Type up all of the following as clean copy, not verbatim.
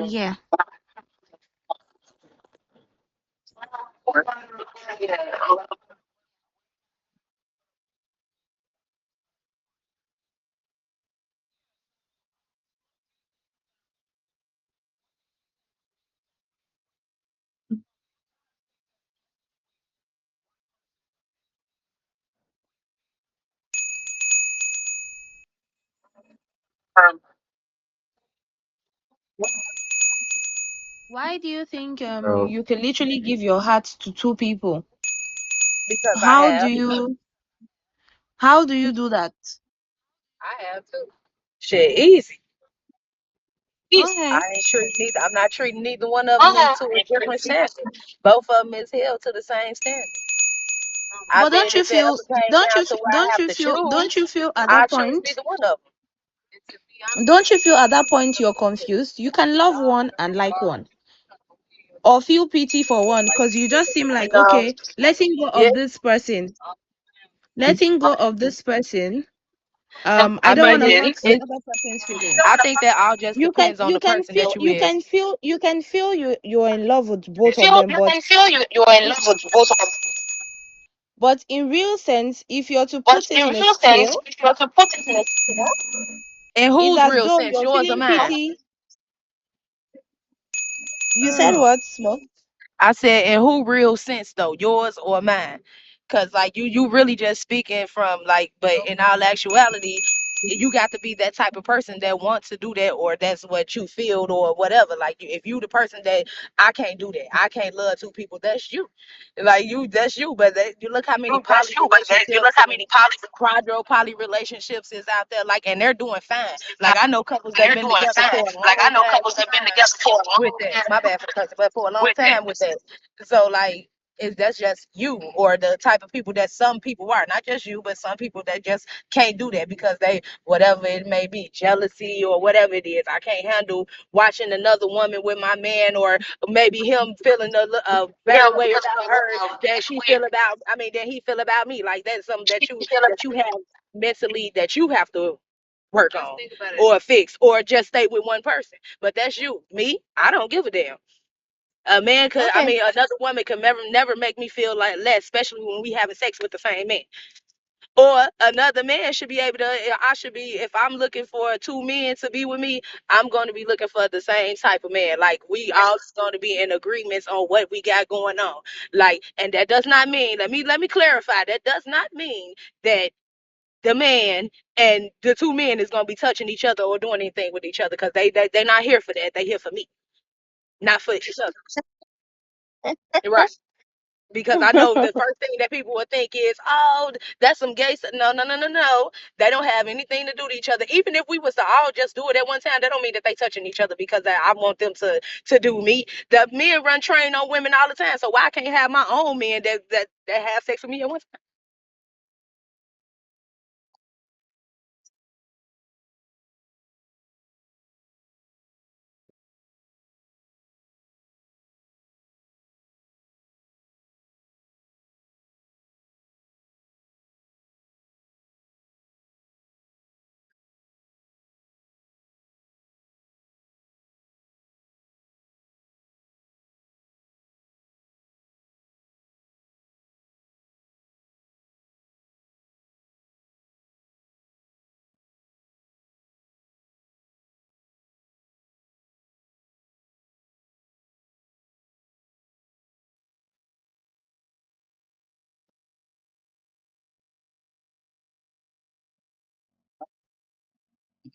Yeah. Why do you think So you can literally give your heart to two people? because I How do have. you do that? I have too. Shit, easy. Okay. I'm not treating neither one of them into a different standard. Both of them is held to the same standard. I But bet if it ever came down to where I have to don't choose, you feel at I that choose point neither one of them. you're confused? You can love one and like one, or feel pity for one, because you just seem like, No. okay, letting go Yeah. of this person, letting go of this person. I I don't want mean, to hurt the it, other person's feelings. I think that all just You can depends on the person that you is. you're in love with both of them, but in real sense, if you're to put it in a scale, In it's whose as real though sense, you're yours or feeling mine? pity. You said what, Smoke? I said, in who real sense though, yours or mine? Cause like you really just speaking from like, but in all actuality, you got to be that type of person that wants to do that, or that's what you feel, or whatever. Like, if you the person that I can't do that, I can't love two people. That's you, like you. That's you. But you look how many poly relationships and poly relationships is out there, like, and they're doing fine. Like, I know couples that been together for a long time with that. My bad for the person, but for a long time with that. So like, that's just you, or the type of people that some people are, not just you, but some people that just can't do that because they, whatever it may be, jealousy or whatever it is. I can't handle watching another woman with my man, or maybe him feeling a better way about her than she feel about. I mean, than he feel about me. Like, that's something that you have mentally that you have to work on or fix, or just stay with one person. But that's you. Me, I don't give a damn. A man could, I Okay. mean, another woman could never make me feel like less, especially when we having sex with the same man. Or another man should be able to, I should be, if I'm looking for two men to be with me, I'm going to be looking for the same type of man. Like, we all going to be in agreements on what we got going on. Like, and that does not mean, let me clarify, that does not mean that the man and the two men is going to be touching each other or doing anything with each other, because they're not here for that. They here for me, not for each other. Right. Because I know the first thing that people would think is, oh, that's some gay stuff. No, no, no, no, no. They don't have anything to do to each other. Even if we was to all just do it at one time, that don't mean that they touching each other because I want them to do me. The men run train on women all the time, so why I can't have my own men that have sex with me at one time?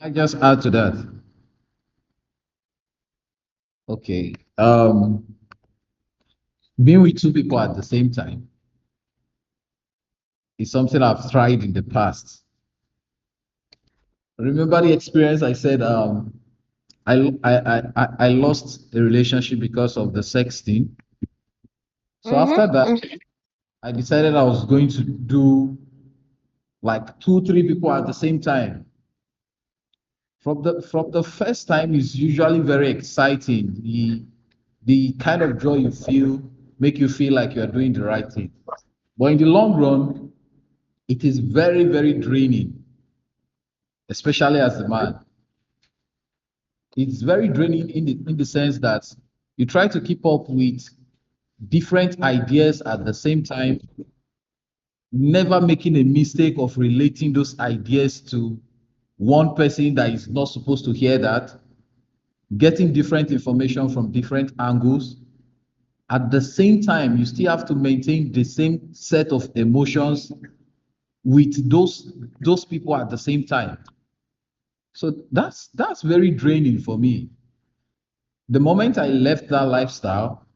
I just add to that. Okay. Being with two people at the same time is something I've tried in the past. Remember the experience I said I lost the relationship because of the sex thing. So Mm-hmm. after that, I decided I was going to do like two, three people at the same time. From the first time is usually very exciting. The kind of joy you feel make you feel like you are doing the right thing. But in the long run, it is very, very draining, especially as a man. It's very draining in the sense that you try to keep up with different ideas at the same time, never making a mistake of relating those ideas to one person that is not supposed to hear that, getting different information from different angles. At the same time, you still have to maintain the same set of emotions with those people at the same time. So that's very draining for me. The moment I left that lifestyle,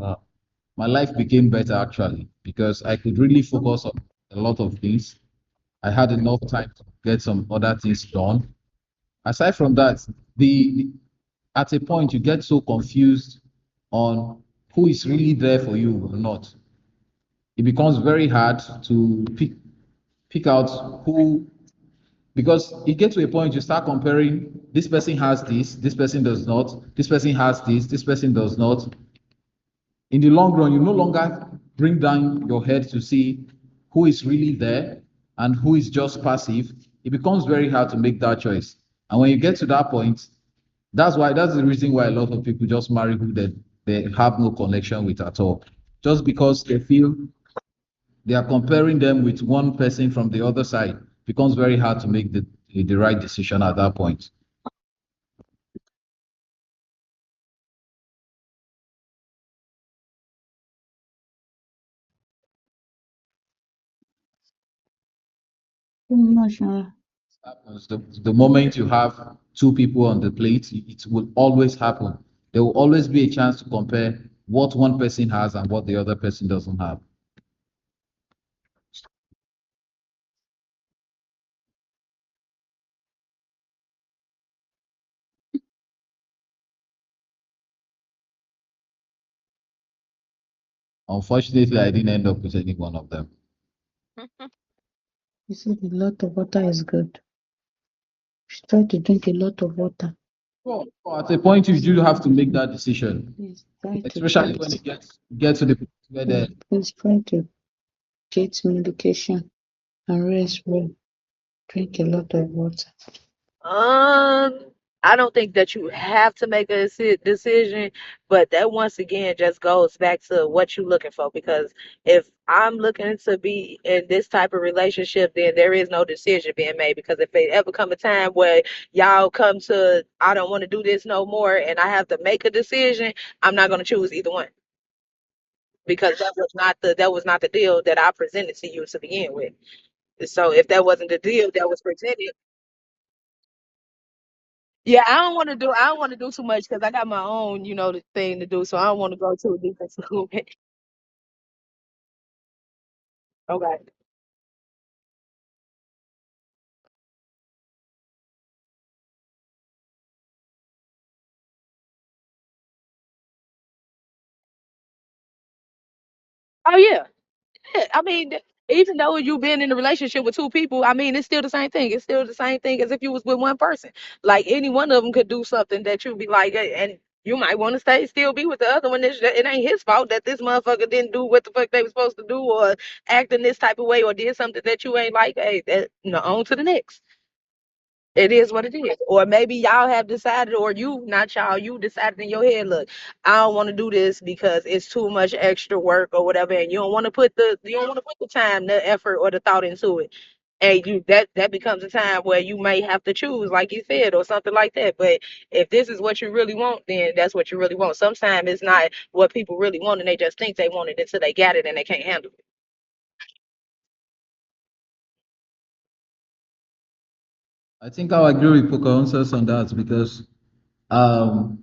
uh, my life became better actually because I could really focus on a lot of things. I had enough time to get some other things done. Aside from that, at a point you get so confused on who is really there for you or not. It becomes very hard to pick out who, because it gets to a point you start comparing, this person has this person does not, this person has this person does not. In the long run, you no longer bring down your head to see who is really there and who is just passive. It becomes very hard to make that choice. And when you get to that point, that's the reason why a lot of people just marry who they have no connection with at all. Just because they feel they are comparing them with one person from the other side, becomes very hard to make the right decision at that point. Emotional. Happens. The moment you have two people on the plate, it will always happen. There will always be a chance to compare what one person has and what the other person doesn't have. Unfortunately, I didn't end up with any one of them. You said a lot of water is good. Just try to drink a lot of water. Well, at a point, you do have to make that decision, Please try to especially when it gets to the point where please try to get medication and rest well. Drink a lot of water. Um, I don't think that you have to make a decision, but that once again just goes back to what you're looking for. Because if I'm looking to be in this type of relationship, then there is no decision being made. Because if it ever come a time where y'all come to, I don't want to do this no more, and I have to make a decision, I'm not going to choose either one because that was not the deal that I presented to you to begin with. So if that wasn't the deal that was presented. Yeah, I don't want to do too much because I got my own, the thing to do. So I don't want to go too deep into it. Okay. Oh yeah. Yeah. I mean, even though you've been in a relationship with two people, I mean, it's still the same thing. It's still the same thing as if you was with one person. Like any one of them could do something that you'd be like, and you might want to still be with the other one. It ain't his fault that this motherfucker didn't do what the fuck they was supposed to do, or act in this type of way, or did something that you ain't like. Hey, on to the next. It is what it is. Or maybe y'all have decided, or you, not y'all, you decided in your head, look, I don't want to do this because it's too much extra work or whatever, and you don't want to put the time, the effort, or the thought into it. And that becomes a time where you may have to choose, like you said, or something like that. But if this is what you really want, then that's what you really want. Sometimes it's not what people really want, and they just think they want it until they got it and they can't handle it. I think I'll agree with Pocahontas on that because um,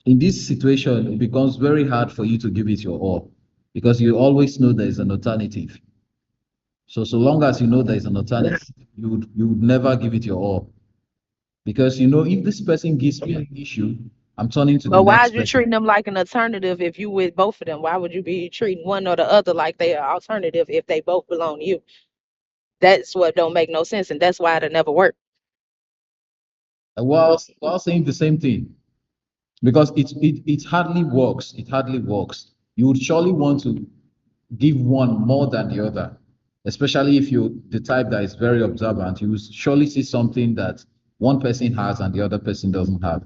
in this situation, it becomes very hard for you to give it your all because you always know there is an alternative. So long as you know there is an alternative, you would never give it your all because you know if this person gives me an issue, I'm turning to the But why next is you person. treating them like an alternative if you with both of them? Why would you be treating one or the other like they are alternative if they both belong to you? That's what don't make no sense, and that's why it'll never work. While saying the same thing, because it hardly works. It hardly works. You would surely want to give one more than the other, especially if you're the type that is very observant. You will surely see something that one person has and the other person doesn't have.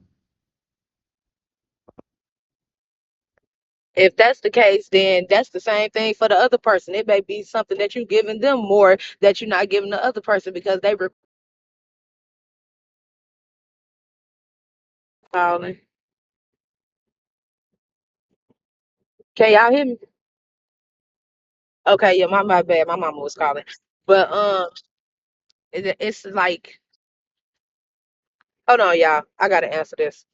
If that's the case, then that's the same thing for the other person. It may be something that you're giving them more that you're not giving the other person because they were calling. Can y'all hear me? Okay, yeah, my bad. My mama was calling. But it's like, hold on, y'all. I gotta answer this.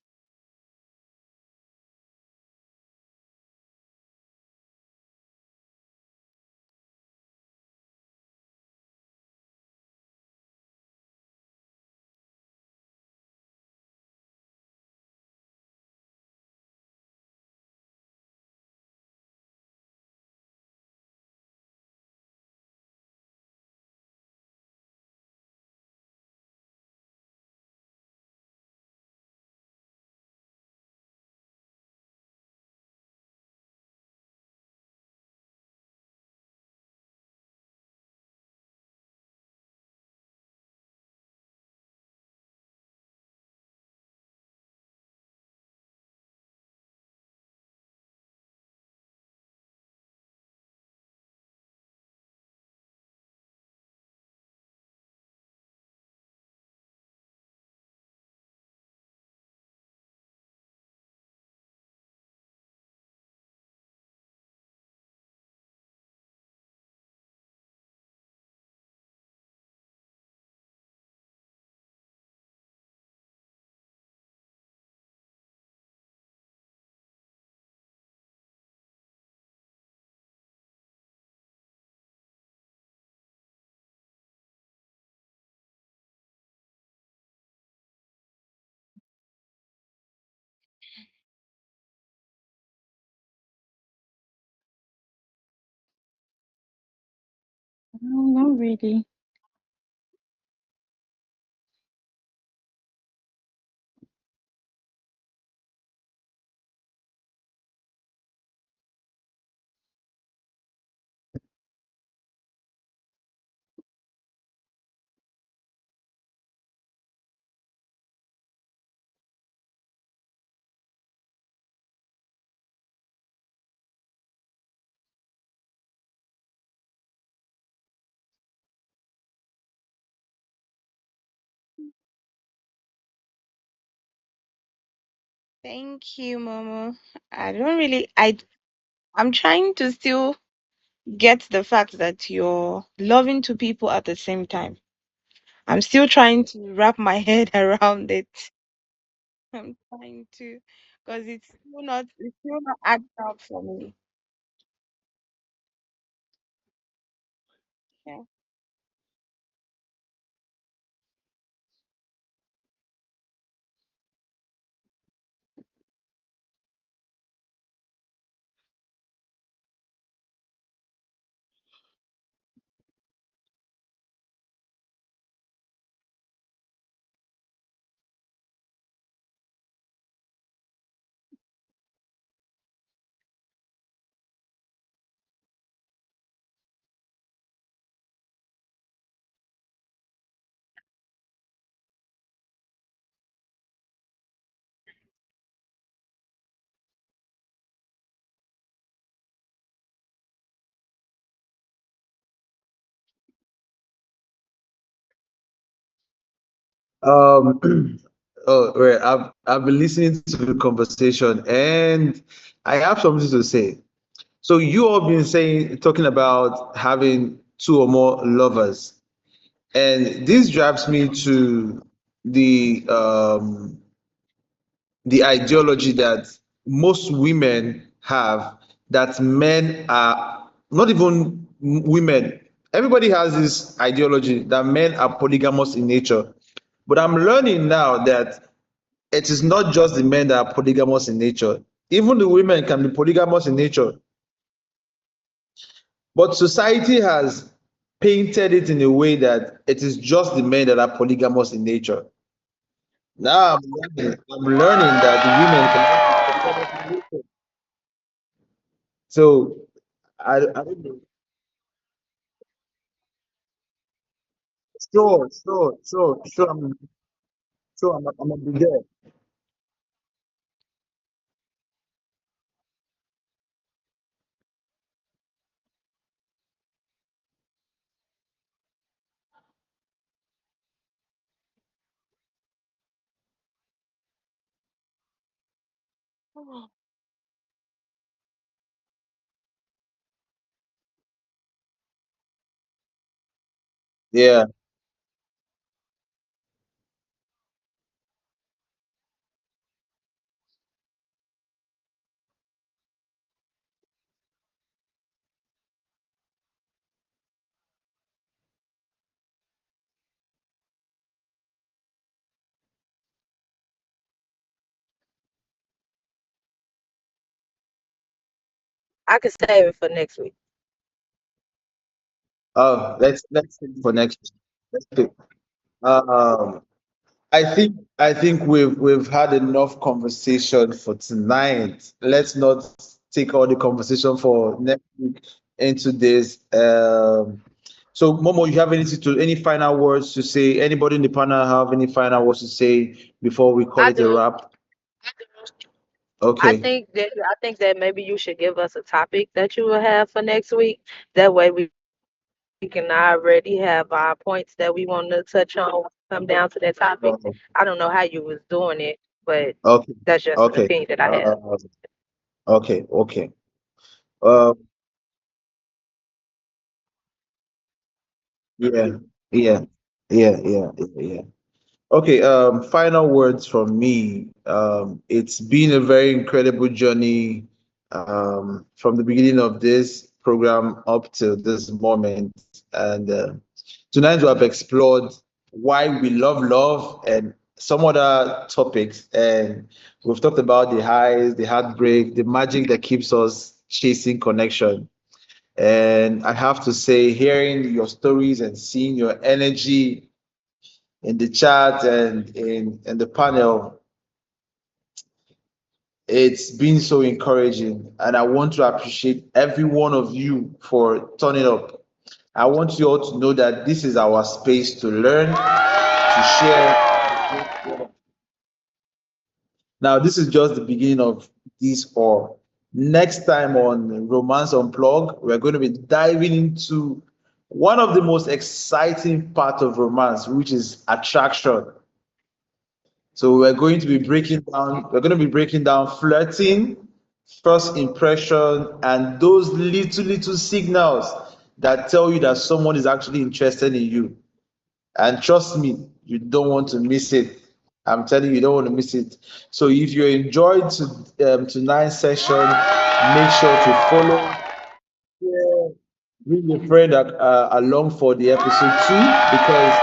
No, not really. Thank you, Momo. I don't really. I'm trying to still get the fact that you're loving two people at the same time. I'm still trying to wrap my head around it. I'm trying to, because it's still not adding up for me. Yeah. oh, right. I've been listening to the conversation and I have something to say. So you all been talking about having two or more lovers, and this drives me to the um, the ideology that most women have, that men are not even women. Everybody has this ideology that men are polygamous in nature. But I'm learning now that it is not just the men that are polygamous in nature. Even the women can be polygamous in nature. But society has painted it in a way that it is just the men that are polygamous in nature. Now I'm learning that the women can also be polygamous in nature. So I don't know. Sure. I'm gonna be there. Yeah. I could save it for next week. Oh, let's take it for next week. Let's pick. Um, I think we've had enough conversation for tonight. Let's not take all the conversation for next week into this. So Momo, you have any final words to say? Anybody in the panel have any final words to say before we call I it a do. wrap? Okay. I think that maybe you should give us a topic that you will have for next week. That way we can already have our points that we want to touch on when we come down to that topic. Um, I don't know how you was doing it, but okay. that's just an Okay. opinion that I have. Uh, okay. Okay. Uh, yeah. Yeah. Yeah. Okay, final words from me. It's been a very incredible journey from the beginning of this program up to this moment. And tonight we have explored why we love love and some other topics. And we've talked about the highs, the heartbreak, the magic that keeps us chasing connection. And I have to say, hearing your stories and seeing your energy in the chat and in the panel, it's been so encouraging. And I want to appreciate every one of you for turning up. I want you all to know that this is our space to learn, to share. Now, this is just the beginning of this all. Next time on Romance Unplugged, we're going to be diving into one of the most exciting part of romance, which is attraction. So we're going to be breaking down flirting, first impression, and those little signals that tell you that someone is actually interested in you. And trust me, you don't want to miss it. I'm telling you, you don't want to miss it. So if you enjoyed tonight's session, make sure to follow, share, bring a friend along for the episode two, because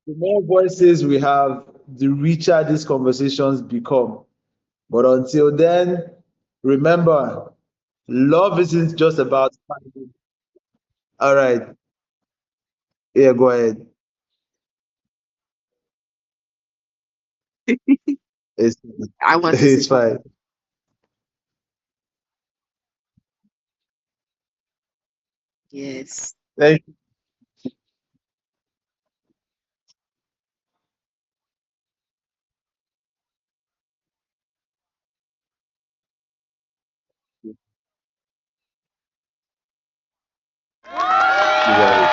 the more voices we have, the richer these conversations become. But until then, remember, love isn't just about finding. All right, yeah, go ahead. It's I want to say it's something. fine. Yes. Thank you, guys.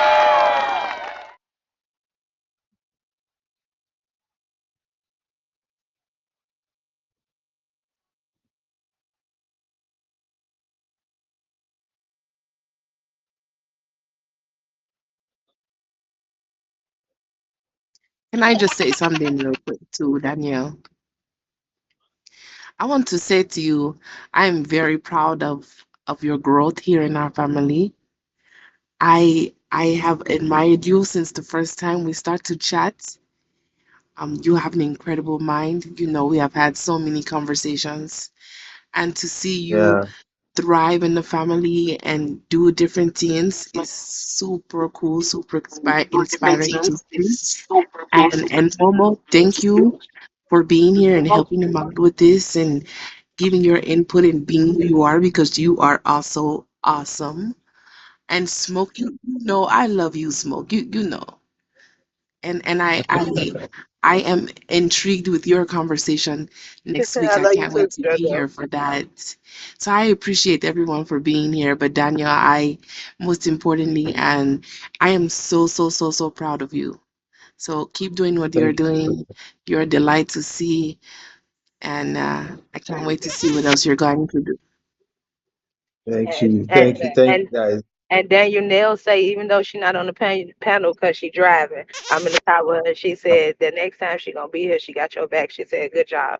Can I just say something real quick too, Danielle? I want to say to you, I'm very proud of your growth here in our family. I have admired you since the first time we start to chat. You have an incredible mind. You know, we have had so many conversations, and to see you Yeah. thrive in the family and do different things is super cool, super inspiring to see. And Momo, thank you for being here and helping him out with this and giving your input and being who you are because you are also awesome. And Smoke, you know I love you, Smoke. You know. And I am intrigued with your conversation next week. I I love you can't too, wait to be JoJo. here for that. So I appreciate everyone for being here. But Daniel, I most importantly, and I am so proud of you. So keep doing what you're Thank you. doing. You're a delight to see. and I can't wait to see what else you're going to do. Thank And you. and Thank and you, guys. and Daniel Nail say even though she not on the panel because she driving, I'm in the car with her. She said the next time she gonna be here, she got your back. She said, "Good job."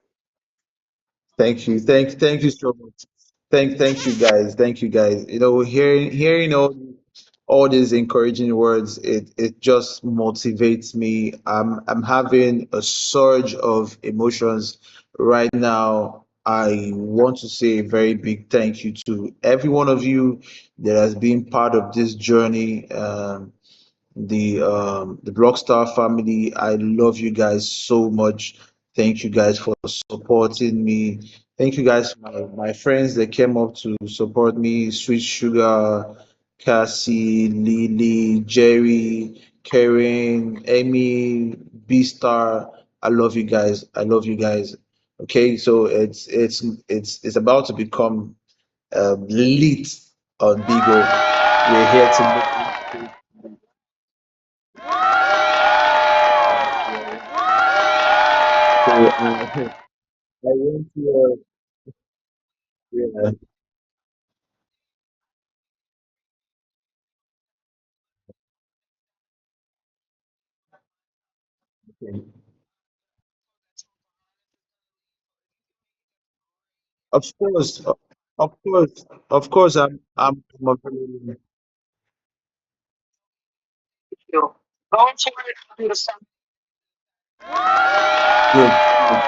Thank you. Thank you so much. Thank you guys. Thank you guys. You know, hearing all these encouraging words, it just motivates me. I'm having a surge of emotions right now. I want to say a very big thank you to every one of you that has been part of this journey. The Blockstar family. I love you guys so much. Thank you guys for supporting me. Thank you guys, my friends that came up to support me. Sweet Sugar, Cassie, Lily, Jerry, Karen, Amy, B Star. I love you guys. I love you guys. Okay, so it's about to become lit on Bigo. We're here to make it. So I want to, yeah, okay. Of course, of course, I'm available. Good, good.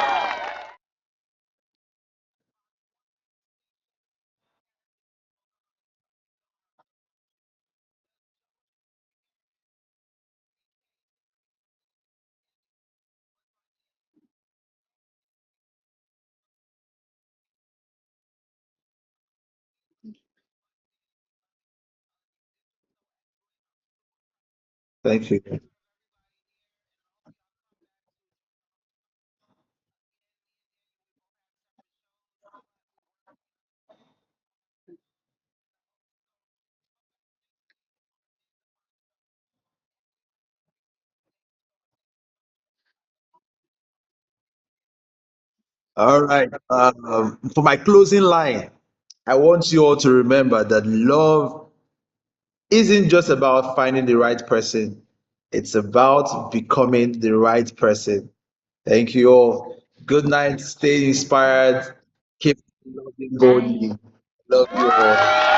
Thank you. All right. For my closing line, I want you all to remember that love isn't just about finding the right person. It's about becoming the right person. Thank you all. Good night. Stay inspired. Keep loving boldly. Love you all.